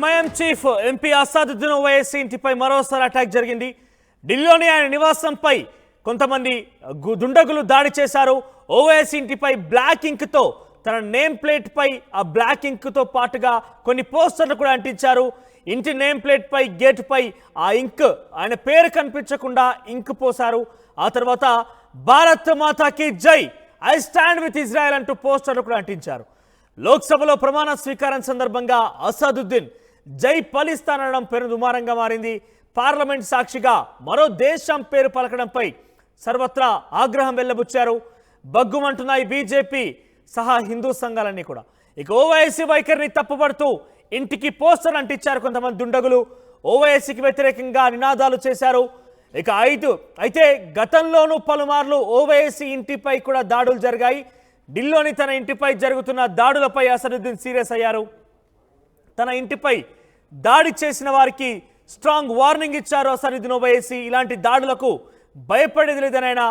MIM chief MP Asaduddin Owaisi ఇంటిపై మరోసారి attack జరిగింది. ఢిల్లీలోని ఆయన నివాసంపై కొంతమంది దుండగులు దాడి చేశారు. ఓవైసీ ఇంటిపై బ్లాక్ ఇంక్ తో తన నేమ్ ప్లేట్ పై ఆ బ్లాక్ ఇంక్ తో పాటుగా కొన్ని పోస్టర్లు కూడా అంటించారు. ఇంటి నేమ్ ప్లేట్ పై గేట్ పై ఆ ఇంక్ ఆయన పేరు కనిపించకుండా ఇంక్ పోశారు. ఆ తర్వాత భారత్ మాతాకి జై, ఐ స్టాండ్ విత్ ఇజ్రాయెల్ అంటూ పోస్టర్లు కూడా అంటించారు. లోక్సభలో ప్రమాణ స్వీకారం సందర్భంగా అసాదుద్దీన్ జై పాలిస్తాన్ అనడం పేరు దుమారంగా మారింది. పార్లమెంట్ సాక్షిగా మరో దేశం పేరు పలకడంపై సర్వత్రా ఆగ్రహం వెల్లబుచ్చారు. బగ్గుమంటున్నాయి బీజేపీ సహా హిందూ సంఘాలన్నీ కూడా. ఇక ఓవైసీ వైఖరిని తప్పుపడుతూ ఇంటికి పోస్టర్ అంటించారు కొంతమంది దుండగులు. ఓవైసీకి వ్యతిరేకంగా నినాదాలు చేశారు. ఇక అయితే గతంలోనూ పలుమార్లు ఓవైసీ ఇంటిపై కూడా దాడులు జరిగాయి. ఢిల్లీలోని తన ఇంటిపై జరుగుతున్న దాడులపై అసదుద్దీన్ సీరియస్ అయ్యారు. తన ఇంటిపై దాడి చేసిన వారికి స్ట్రాంగ్ వార్నింగ్ ఇచ్చారు అసదుద్దీన్ ఓవైసీ. ఇలాంటి దాడులకు భయపడేది లేదని ఆయన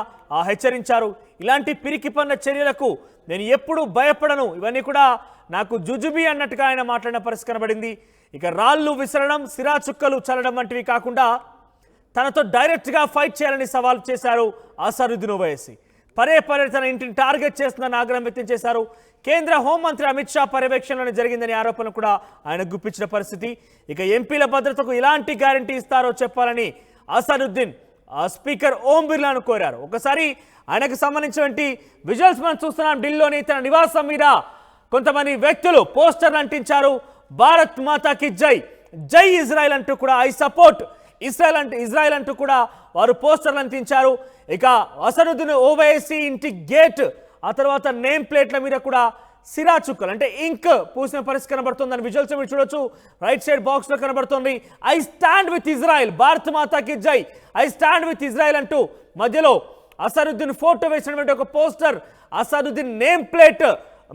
హెచ్చరించారు. ఇలాంటి పిరికి పన్న చర్యలకు నేను ఎప్పుడూ భయపడను, ఇవన్నీ కూడా నాకు జుజుబి అన్నట్టుగా ఆయన మాట్లాడిన పరిస్థితి కనబడింది. ఇక రాళ్ళు విసరడం, సిరా చుక్కలు చల్లడం వంటివి కాకుండా తనతో డైరెక్ట్గా ఫైట్ చేయాలని సవాల్ చేశారు అసదుద్దీన్ ఓవైసీ. పదే తన ఇంటిని టార్గెట్ చేస్తుందని ఆగ్రహం వ్యక్తం చేశారు. కేంద్ర హోంమంత్రి అమిత్ షా పర్యవేక్షణలోనే జరిగిందని ఆరోపణ కూడా ఆయన గుప్పించిన పరిస్థితి. ఇక ఎంపీల భద్రతకు ఎలాంటి గ్యారంటీ ఇస్తారో చెప్పాలని అసదుద్దీన్ స్పీకర్ ఓం బిర్లాను కోరారు. ఒకసారి ఆయనకు సంబంధించినటువంటి విజువల్స్ మనం చూస్తున్నాం. ఢిల్లీలోని తన నివాసం మీద కొంతమంది వ్యక్తులు పోస్టర్లు అంటించారు. భారత్ మాతాకి జై, జై ఇజ్రాయెల్ అంటూ కూడా, ఐ సపోర్ట్ ఇజ్రాయెల్ అంటూ కూడా వారు పోస్టర్లు అంటించారు. ఇక అసదుద్దీన్ ఓవైసీ ఇంటి గేట్, ఆ తర్వాత నేమ్ ప్లేట్ల మీద కూడా సిరా చుక్కలు అంటే ఇంక్ పూసిన పరిస్థితి కనబడుతుంది. విజువల్స్ మీరు చూడొచ్చు, రైట్ సైడ్ బాక్స్ లో కనబడుతుంది. I stand with Israel, Bharat మాతాకి జై, ఐ స్టాండ్ విత్ ఇజ్రాయెల్ అంటూ మధ్యలో అసదుద్దీన్ ఫోటో వేసినటువంటి ఒక పోస్టర్, అసదుద్దీన్ నేమ్ ప్లేట్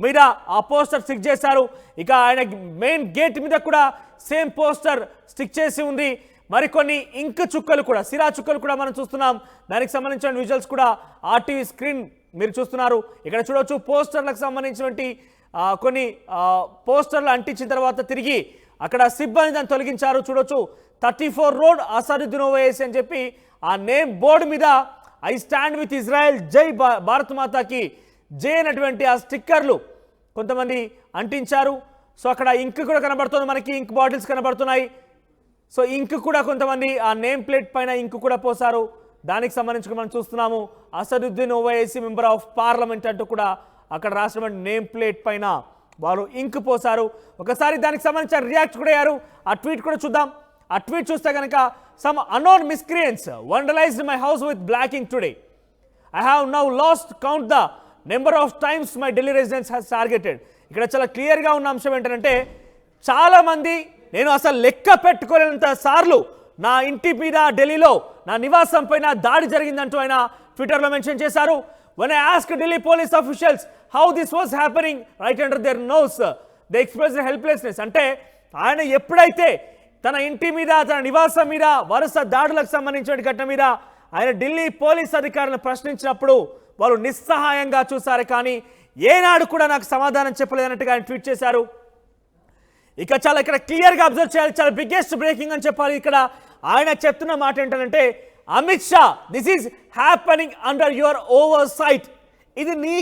మీద ఆ పోస్టర్ స్టిక్ చేశారు. ఇక ఆయన మెయిన్ గేట్ మీద కూడా సేమ్ పోస్టర్ స్టిక్ చేసి ఉంది. మరికొన్ని ఇంక్ చుక్కలు కూడా, సిరా చుక్కలు కూడా మనం చూస్తున్నాం. దానికి సంబంధించిన విజువల్స్ కూడా ఆర్టీవీ స్క్రీన్ మీరు చూస్తున్నారు. ఇక్కడ చూడవచ్చు పోస్టర్లకు సంబంధించినటువంటి కొన్ని పోస్టర్లు అంటించిన తర్వాత తిరిగి అక్కడ సిబ్బంది దాన్ని తొలగించారు. చూడొచ్చు 34 రోడ్ అసదుద్దీన్ ఓవైసీ అని చెప్పి ఆ నేమ్ బోర్డు మీద ఐ స్టాండ్ విత్ ఇజ్రాయెల్, జై భారత్ మాతాకి జై అనేటువంటి ఆ స్టిక్కర్లు కొంతమంది అంటించారు. సో అక్కడ ఇంక్ కూడా కనబడుతుంది, మనకి ఇంక్ బాటిల్స్ కనబడుతున్నాయి. సో ఇంక్ కూడా కొంతమంది ఆ నేమ్ ప్లేట్ పైన ఇంక్ కూడా పోసారు. దానికి సంబంధించి మనం చూస్తున్నాము Asaduddin Owaisi member of parliament అంటూ కూడా అక్కడ రాసినటువంటి నేమ్ ప్లేట్ పైన వారు ఇంక్ పోసారు. ఒకసారి దానికి సంబంధించిన రియాక్ట్ కూడా అయ్యారు. ఆ ట్వీట్ కూడా చూద్దాం. ఆ ట్వీట్ చూస్తే కనుక some unknown miscreants vandalized my house with black ink today. I have now lost count the number of times my Delhi residence has targeted. ఇక్కడ చాలా క్లియర్గా ఉన్న అంశం ఏంటంటే చాలామంది నేను అసలు లెక్క పెట్టుకోలేనంత సార్లు నా ఇంటి మీద ఢిల్లీలో నా నివాసం పైన దాడి జరిగిందంటూ ఆయన ట్విట్టర్లో మెన్షన్ చేశారు. When I asked Delhi police officials how this was happening right under their nose, they expressed helplessness. అంటే ఆయన ఎప్పుడైతే తన ఇంటి మీద, తన నివాసం మీద వరుస దాడులకు సంబంధించిన ఘటన మీద ఆయన ఢిల్లీ పోలీస్ అధికారులను ప్రశ్నించినప్పుడు వాళ్ళు నిస్సహాయంగా చూశారు, కానీ ఏనాడు కూడా నాకు సమాధానం చెప్పలేదన్నట్టుగా ఆయన ట్వీట్ చేశారు. ఇక చాలా ఇక్కడ క్లియర్గా అబ్జర్వ్ చేయాలి, చాలా బిగ్గెస్ట్ బ్రేకింగ్ అని చెప్పాలి. ఇక్కడ ఆయన చెప్తున్న మాట ఏంటంటే Amit Shah, this is happening under your oversight. ఇది నీ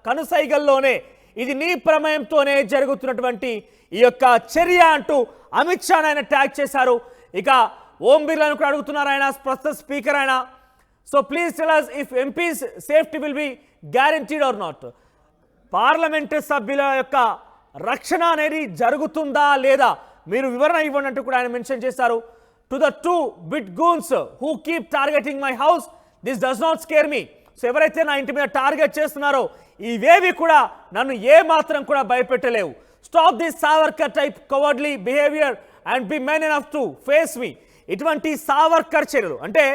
కనుసైగల్లోనే, ఇది నీ ప్రమేయంతోనే జరుగుతున్నటువంటి ఈ యొక్క చర్య అంటూ అమిత్ షా ఆయన ట్యాగ్ చేశారు. ఇక ఓం బిర్లాను కూడా అడుగుతున్నారు ఆయన, ప్రస్తుత స్పీకర్ ఆయన. So please tell us if MPs safety will be guaranteed or not. Parliament సభ్యుల యొక్క రక్షణ అనేది జరుగుతుందా లేదా మీరు వివరణ ఇవ్వండి అంటూ కూడా ఆయన మెన్షన్ చేశారు. To the 2 bit goons who keep targeting my house, this does not scare me. So ఎవరైతే నా ఇంటి మీద టార్గెట్ చేస్తున్నారో ఇవేవి కూడా నన్ను ఏ మాత్రం కూడా భయపెట్టలేవు. Stop this Savarkar type cowardly behaviour and be men enough to face me. ఇటువంటి సావర్కర్ చర్యలు అంటే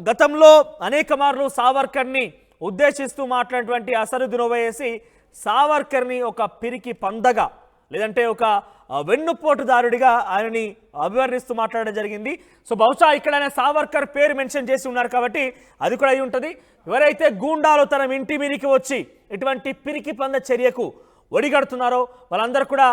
గతంలో అనేక మార్లు సావర్కర్ని ఉద్దేశిస్తూ మాట్లాడినటువంటి అసదుద్దీన్ ఓవైసీ సావర్కర్ని ఒక పిరికి పందగా లేదంటే ఒక వెన్నుపోటుదారుడిగా ఆయనని అభివర్ణిస్తూ మాట్లాడడం జరిగింది. సో బహుశా ఇక్కడ ఆయన సావర్కర్ పేరు మెన్షన్ చేసి ఉన్నారు కాబట్టి అది కూడా అయి ఉంటుంది. ఎవరైతే గూండాలు తన ఇంటి మీదకి వచ్చి ఇటువంటి పిరికి పంద చర్యకు ఒడిగడుతున్నారో వాళ్ళందరూ కూడా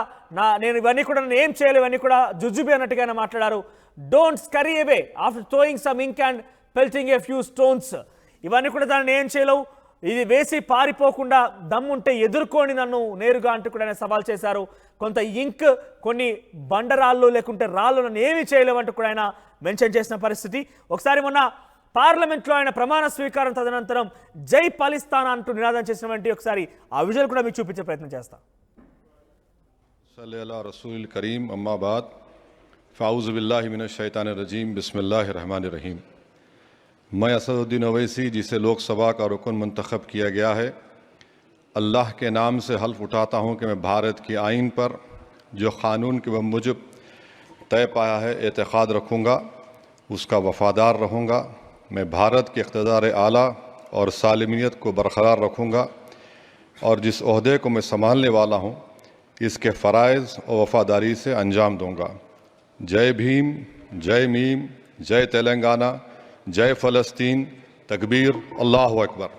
నేను ఇవన్నీ కూడా నేను ఏం చేయలేవు, ఇవన్నీ కూడా జుజుబి అన్నట్టుగా ఆయన మాట్లాడారు. Don't scurry away after throwing some ink and pelting a few stones. ఇవన్నీ కూడా దాన్ని ఏం చేయలేవు, ఇది వేసి పారిపోకుండా దమ్ముంటే ఎదుర్కొని నన్ను నేరుగా అంటూ కూడా ఆయన సవాల్ చేశారు. కొంత ఇంక్, కొన్ని బండరాళ్ళు లేకుంటే రాళ్ళు నన్ను ఏమీ చేయలేవంటూ కూడా ఆయన మెన్షన్ చేసిన పరిస్థితి. ఒకసారి మొన్న పార్లమెంట్లో ఆయన ప్రమాణ స్వీకారం తదనంతరం జై పాలిస్తాన్ అంటూ నినాదం చేసినటువంటి ఒకసారి ఆ విజువల్ కూడా మీకు చూపించే ప్రయత్నం చేస్తాం. सल्लल्लाहु रसूल करीम अम्मा बाद फ़ाउज़ु बिल्लाहि मिनश शैतानिर रजीम बिस्मिल्लाहिर रहमानिर रहीम। मैं असदुद्दीन ओवैसी, जिसे लोकसभा का रुकन मंतखब किया गया है, अल्लाह के नाम से हल्फ उठाता हूँ कि मैं भारत की आइन पर जो क़ानून के मुजब तय पाया है एतक़ाद रखूँगा, उसका वफ़ादार रहूँगा। मैं भारत के इक़्तिदार आला और सालिमियत को बरक़रार रखूँगा और जिस ओहदे को मैं संभालने वाला हूँ इसके फ़राइज़ और वफ़ादारी से अंजाम दूँगा। जय भीम, जय मीम, जय तेलंगाना, जय फ़लस्तीन, तकबीर, अल्लाहु अकबर।